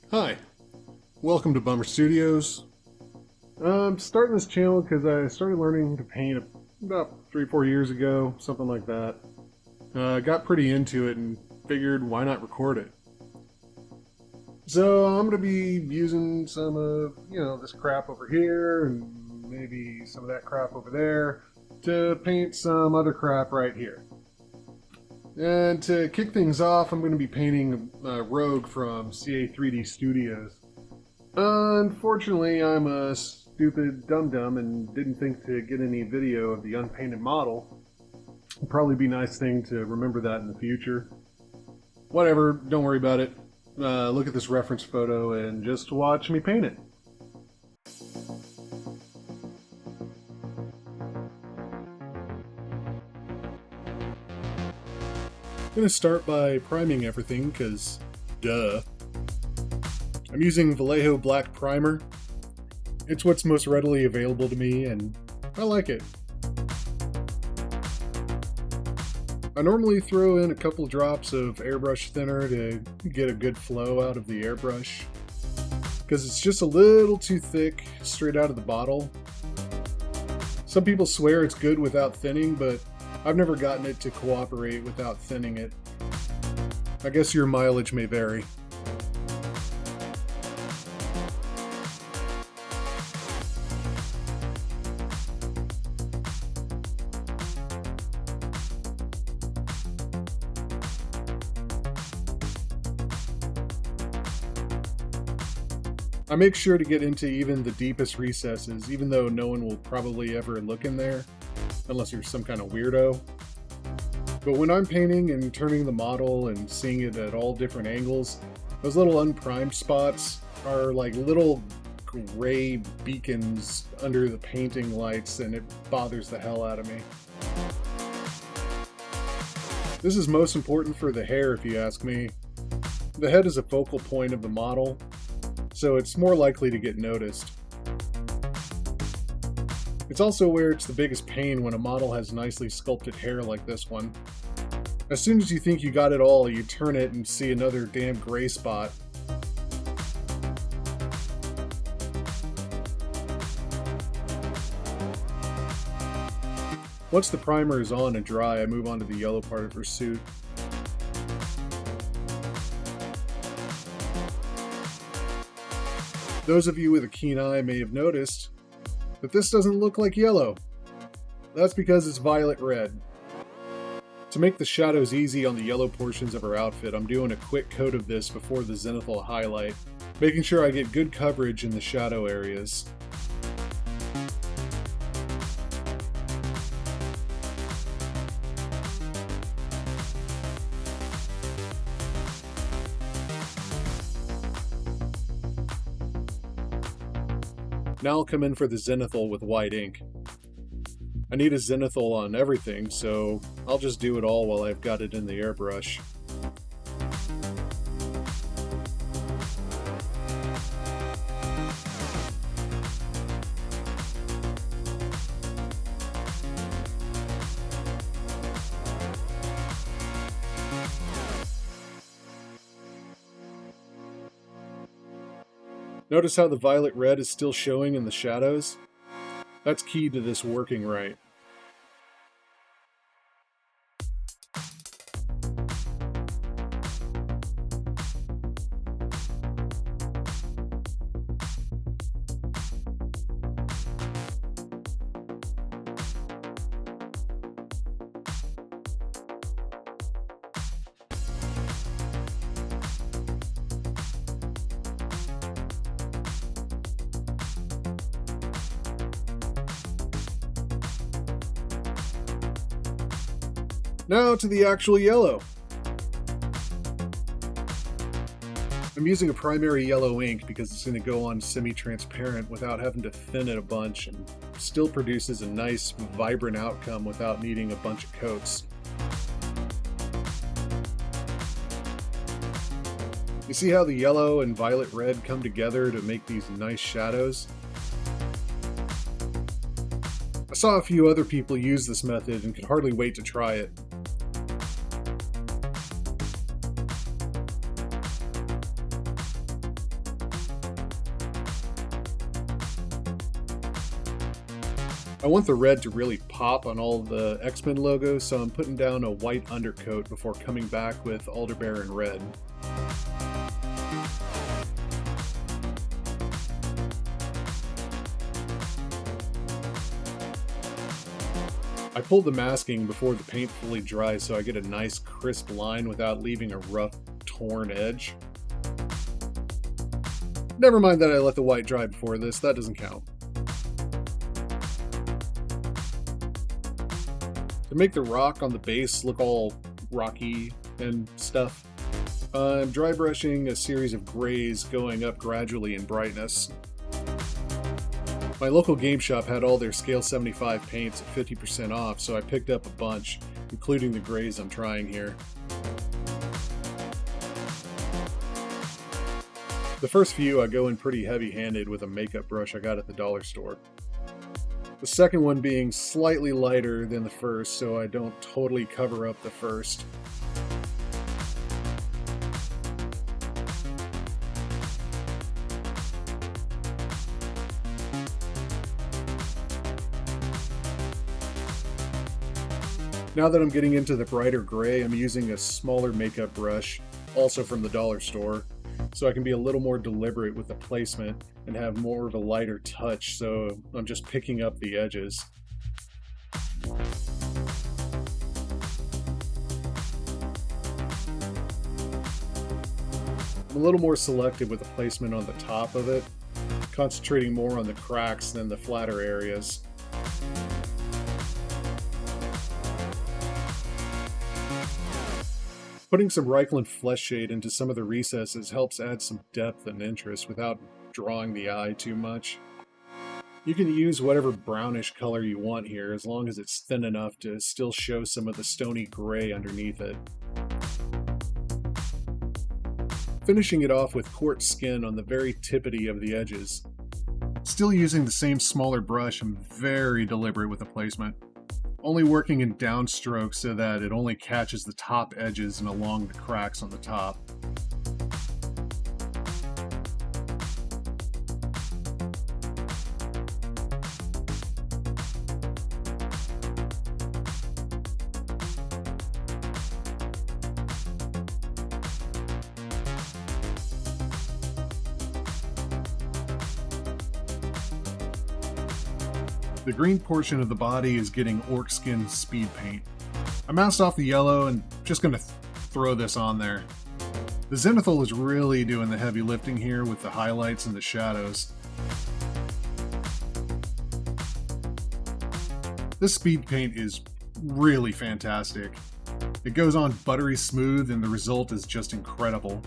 Hi, welcome to Bummer Studios. I'm starting this channel because I started learning to paint about 3-4 years ago, something like that. Got pretty into it and figured why not record it. So I'm going to be using some of, this crap over here and maybe some of that crap over there to paint some other crap right here. And to kick things off, I'm going to be painting Rogue from CA3D Studios. Unfortunately, I'm a stupid dum-dum and didn't think to get any video of the unpainted model. It'd probably be a nice thing to remember that in the future. Whatever, don't worry about it. Look at this reference photo and just watch me paint it. I'm going to start by priming everything, because duh. I'm using Vallejo Black primer. It's what's most readily available to me, and I like it. I normally throw in a couple drops of airbrush thinner to get a good flow out of the airbrush, because it's just a little too thick straight out of the bottle. Some people swear it's good without thinning, but I've never gotten it to cooperate without thinning it. I guess your mileage may vary. I make sure to get into even the deepest recesses, even though no one will probably ever look in there, unless you're some kind of weirdo. But when I'm painting and turning the model and seeing it at all different angles, those little unprimed spots are like little gray beacons under the painting lights, and it bothers the hell out of me. This is most important for the hair, if you ask me. The head is a focal point of the model, so it's more likely to get noticed. It's also where it's the biggest pain when a model has nicely sculpted hair like this one. As soon as you think you got it all, you turn it and see another damn gray spot. Once the primer is on and dry, I move on to the yellow part of her suit. Those of you with a keen eye may have noticed that this doesn't look like yellow. That's because it's violet red. To make the shadows easy on the yellow portions of her outfit, I'm doing a quick coat of this before the zenithal highlight, making sure I get good coverage in the shadow areas. Now I'll come in for the zenithal with white ink. I need a zenithal on everything, so I'll just do it all while I've got it in the airbrush. Notice how the violet red is still showing in the shadows? That's key to this working right. Now to the actual yellow. I'm using a primary yellow ink because it's going to go on semi-transparent without having to thin it a bunch, and still produces a nice, vibrant outcome without needing a bunch of coats. You see how the yellow and violet red come together to make these nice shadows? I saw a few other people use this method and could hardly wait to try it. I want the red to really pop on all the X-Men logos, so I'm putting down a white undercoat before coming back with Aldebaran red. I pulled the masking before the paint fully dries so I get a nice crisp line without leaving a rough, torn edge. Never mind that I let the white dry before this, that doesn't count. To make the rock on the base look all rocky and stuff, I'm dry brushing a series of grays going up gradually in brightness. My local game shop had all their scale 75 paints at 50% off, so I picked up a bunch, including the grays I'm trying here. The first few I go in pretty heavy-handed with a makeup brush I got at the dollar store. The second one being slightly lighter than the first, so I don't totally cover up the first. Now that I'm getting into the brighter gray, I'm using a smaller makeup brush, also from the dollar store, so I can be a little more deliberate with the placement and have more of a lighter touch, so I'm just picking up the edges. I'm a little more selective with the placement on the top of it, concentrating more on the cracks than the flatter areas. Putting some Reikland flesh shade into some of the recesses helps add some depth and interest without drawing the eye too much. You can use whatever brownish color you want here as long as it's thin enough to still show some of the stony gray underneath it. Finishing it off with quartz skin on the very tippity of the edges. Still using the same smaller brush, I'm very deliberate with the placement. Only working in downstrokes so that it only catches the top edges and along the cracks on the top. The green portion of the body is getting orc skin speed paint. I masked off the yellow and just going to throw this on there. The Naphthol is really doing the heavy lifting here with the highlights and the shadows. This speed paint is really fantastic. It goes on buttery smooth and the result is just incredible.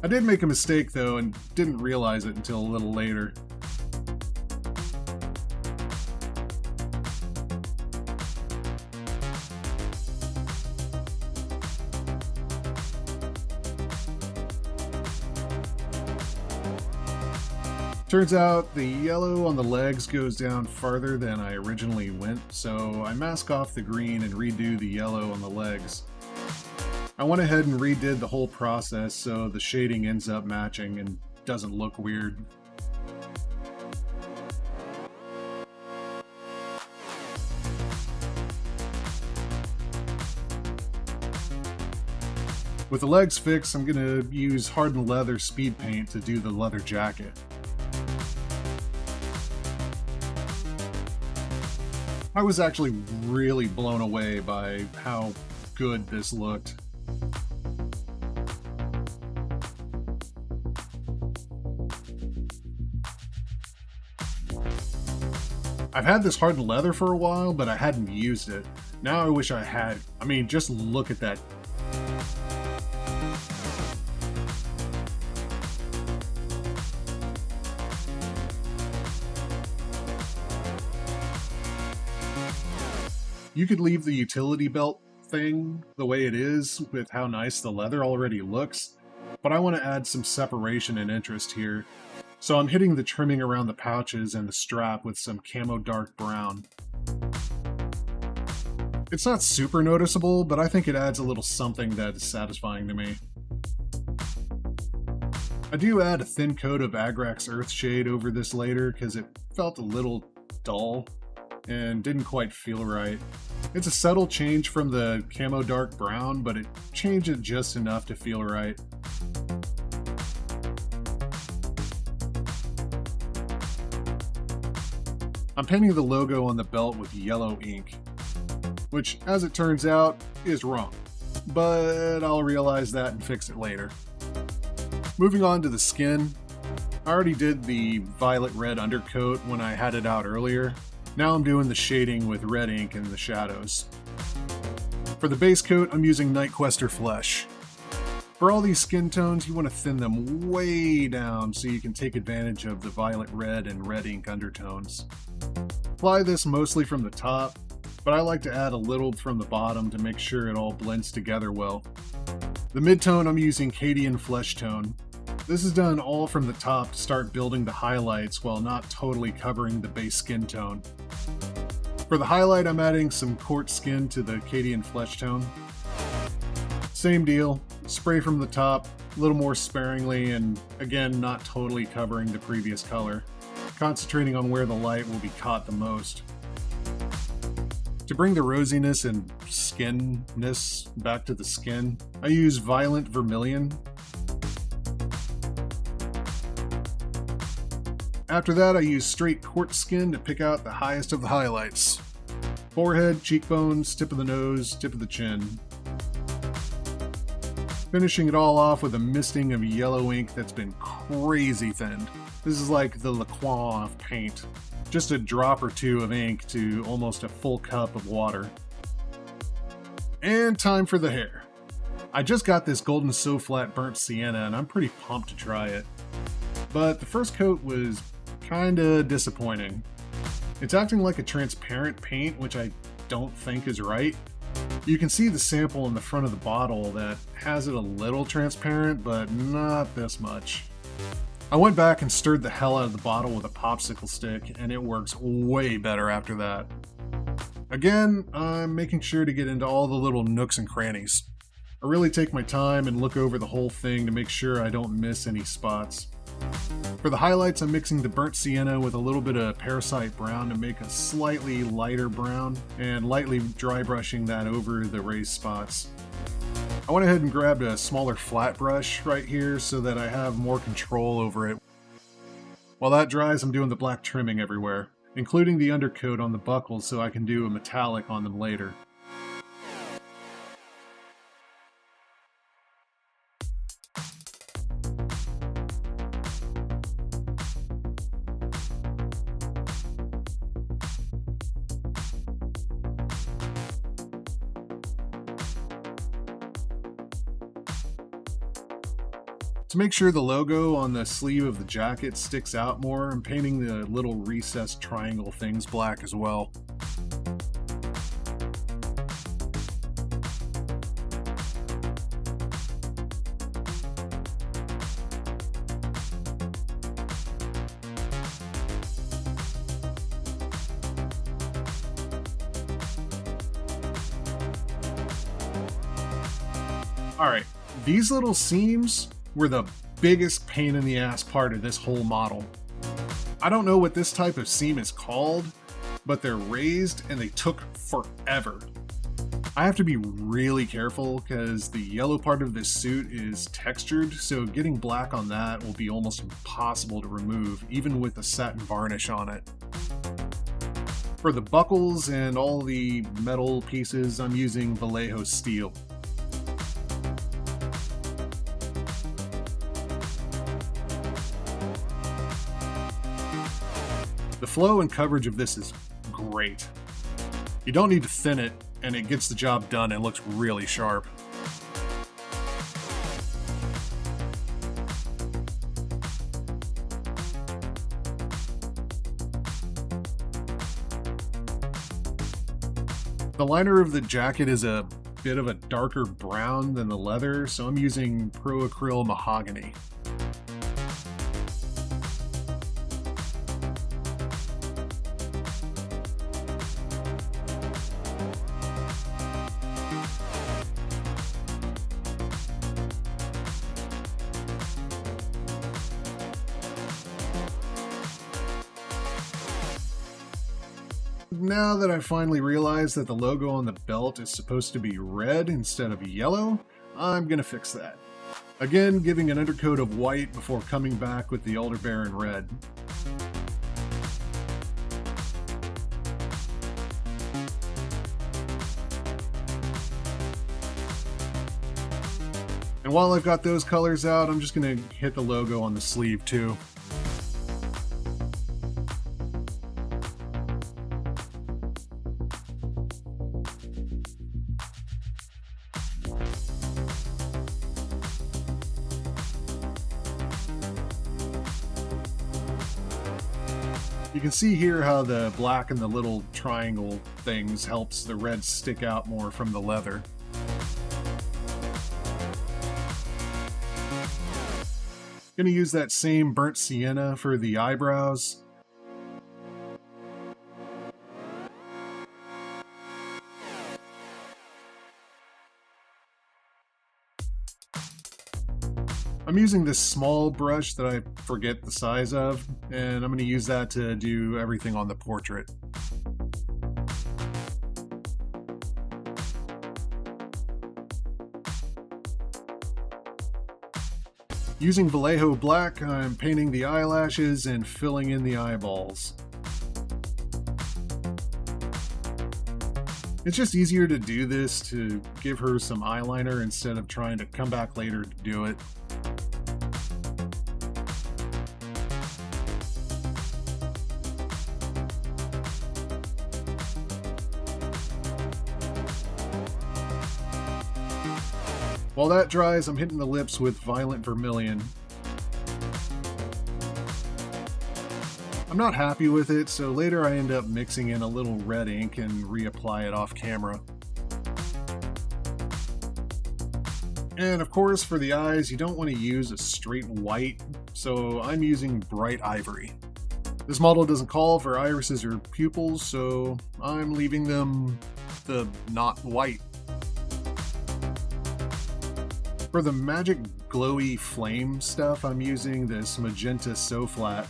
I did make a mistake though and didn't realize it until a little later. Turns out the yellow on the legs goes down farther than I originally went, so I mask off the green and redo the yellow on the legs. I went ahead and redid the whole process so the shading ends up matching and doesn't look weird. With the legs fixed, I'm going to use Hardened leather speed paint to do the leather jacket. I was actually really blown away by how good this looked. I've had this hardened leather for a while, but I hadn't used it. Now I wish I had. I mean, just look at that. You could leave the utility belt thing the way it is with how nice the leather already looks, but I want to add some separation and interest here. So I'm hitting the trimming around the pouches and the strap with some camo dark brown. It's not super noticeable, but I think it adds a little something that is satisfying to me. I do add a thin coat of Agrax Earthshade over this later because it felt a little dull and didn't quite feel right. It's a subtle change from the camo dark brown, but it changed it just enough to feel right. I'm painting the logo on the belt with yellow ink, which, as it turns out, is wrong, but I'll realize that and fix it later. Moving on to the skin, I already did the violet red undercoat when I had it out earlier. Now I'm doing the shading with red ink in the shadows. For the base coat, I'm using Nightquester Flesh. For all these skin tones, you want to thin them way down so you can take advantage of the violet red and red ink undertones. Apply this mostly from the top, but I like to add a little from the bottom to make sure it all blends together well. The mid-tone, I'm using Cadian Flesh Tone. This is done all from the top to start building the highlights while not totally covering the base skin tone. For the highlight, I'm adding some Quartz skin to the Cadian Flesh Tone. Same deal, spray from the top, a little more sparingly, and again, not totally covering the previous color, concentrating on where the light will be caught the most. To bring the rosiness and skinness back to the skin, I use Violent Vermillion. After that, I use straight quartz skin to pick out the highest of the highlights. Forehead, cheekbones, tip of the nose, tip of the chin. Finishing it all off with a misting of yellow ink that's been crazy thinned. This is like the Lacroix of paint. Just a drop or two of ink to almost a full cup of water. And time for the hair. I just got this Golden So Flat Burnt Sienna and I'm pretty pumped to try it. But the first coat was kinda disappointing. It's acting like a transparent paint, which I don't think is right. You can see the sample in the front of the bottle that has it a little transparent, but not this much. I went back and stirred the hell out of the bottle with a popsicle stick, and it works way better after that. Again, I'm making sure to get into all the little nooks and crannies. I really take my time and look over the whole thing to make sure I don't miss any spots. For the highlights, I'm mixing the burnt sienna with a little bit of Parasite brown to make a slightly lighter brown, and lightly dry brushing that over the raised spots. I went ahead and grabbed a smaller flat brush right here so that I have more control over it. While that dries, I'm doing the black trimming everywhere, including the undercoat on the buckles so I can do a metallic on them later. To make sure the logo on the sleeve of the jacket sticks out more, I'm painting the little recessed triangle things black as well. Alright, these little seams were the biggest pain in the ass part of this whole model. I don't know what this type of seam is called, but they're raised and they took forever. I have to be really careful because the yellow part of this suit is textured, so getting black on that will be almost impossible to remove, even with a satin varnish on it. For the buckles and all the metal pieces, I'm using Vallejo steel. The flow and coverage of this is great. You don't need to thin it, and it gets the job done and looks really sharp. The liner of the jacket is a bit of a darker brown than the leather, so I'm using Pro Acryl Mahogany. Now that I finally realized that the logo on the belt is supposed to be red instead of yellow, I'm gonna fix that. Again, giving an undercoat of white before coming back with the Aldebaran red. And while I've got those colors out, I'm just gonna hit the logo on the sleeve too. You can see here how the black and the little triangle things helps the red stick out more from the leather. Gonna use that same burnt sienna for the eyebrows. I'm using this small brush that I forget the size of, and I'm going to use that to do everything on the portrait. Using Vallejo Black, I'm painting the eyelashes and filling in the eyeballs. It's just easier to do this to give her some eyeliner instead of trying to come back later to do it. While that dries, I'm hitting the lips with Violent Vermillion. I'm not happy with it, so later I end up mixing in a little red ink and reapply it off camera. And of course, for the eyes, you don't want to use a straight white, so I'm using bright ivory. This model doesn't call for irises or pupils, so I'm leaving them the not white. For the magic glowy flame stuff, I'm using this magenta So Flat.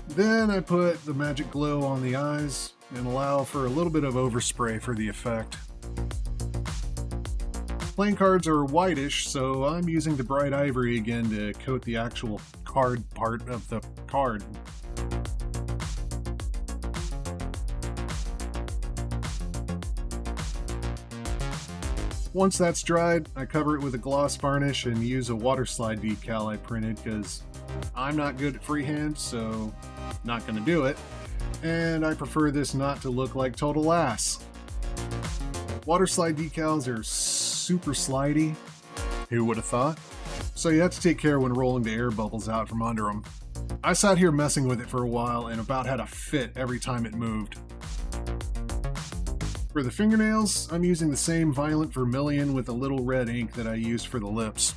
Then I put the magic glow on the eyes and allow for a little bit of overspray for the effect. Playing cards are whitish, so I'm using the bright ivory again to coat the actual card part of the card. Once that's dried, I cover it with a gloss varnish and use a water slide decal I printed because I'm not good at freehand, so not going to do it. And I prefer this not to look like total ass. Water slide decals are super slidey. Who would have thought? So you have to take care when rolling the air bubbles out from under them. I sat here messing with it for a while and about had a fit every time it moved. For the fingernails, I'm using the same Violent Vermillion with a little red ink that I used for the lips.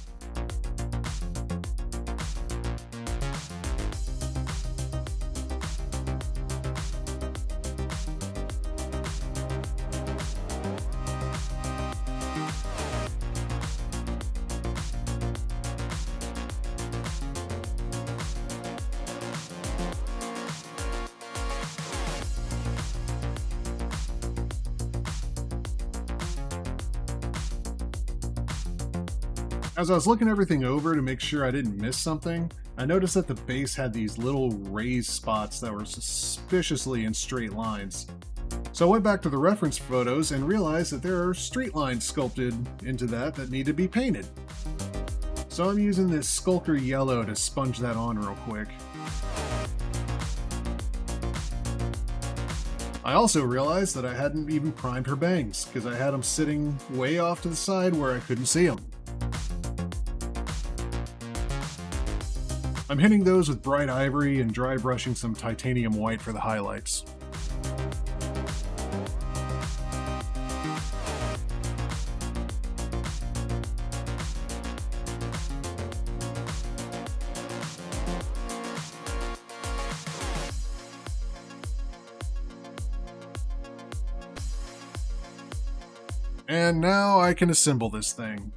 As I was looking everything over to make sure I didn't miss something, I noticed that the base had these little raised spots that were suspiciously in straight lines. So I went back to the reference photos and realized that there are straight lines sculpted into that need to be painted. So I'm using this Skulker Yellow to sponge that on real quick. I also realized that I hadn't even primed her bangs, because I had them sitting way off to the side where I couldn't see them. I'm hitting those with bright ivory and dry brushing some titanium white for the highlights. And now I can assemble this thing.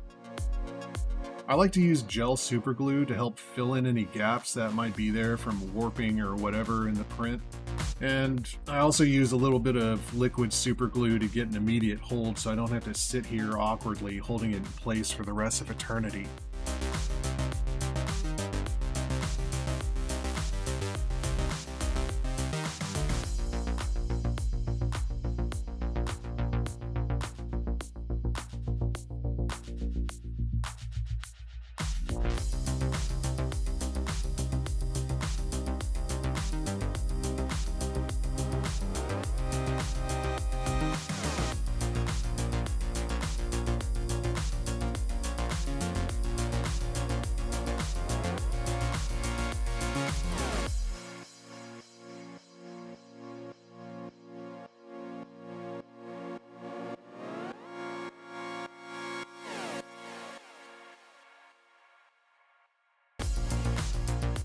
I like to use gel superglue to help fill in any gaps that might be there from warping or whatever in the print. And I also use a little bit of liquid superglue to get an immediate hold so I don't have to sit here awkwardly holding it in place for the rest of eternity.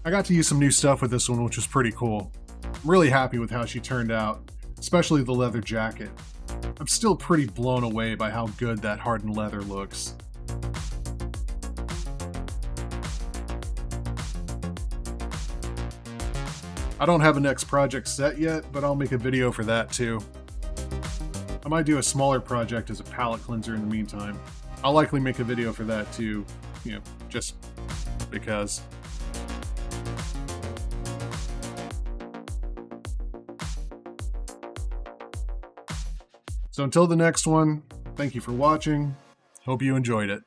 I got to use some new stuff with this one, which was pretty cool. I'm really happy with how she turned out, especially the leather jacket. I'm still pretty blown away by how good that hardened leather looks. I don't have a next project set yet, but I'll make a video for that too. I might do a smaller project as a palette cleanser in the meantime. I'll likely make a video for that too, just because. So until the next one, thank you for watching. Hope you enjoyed it.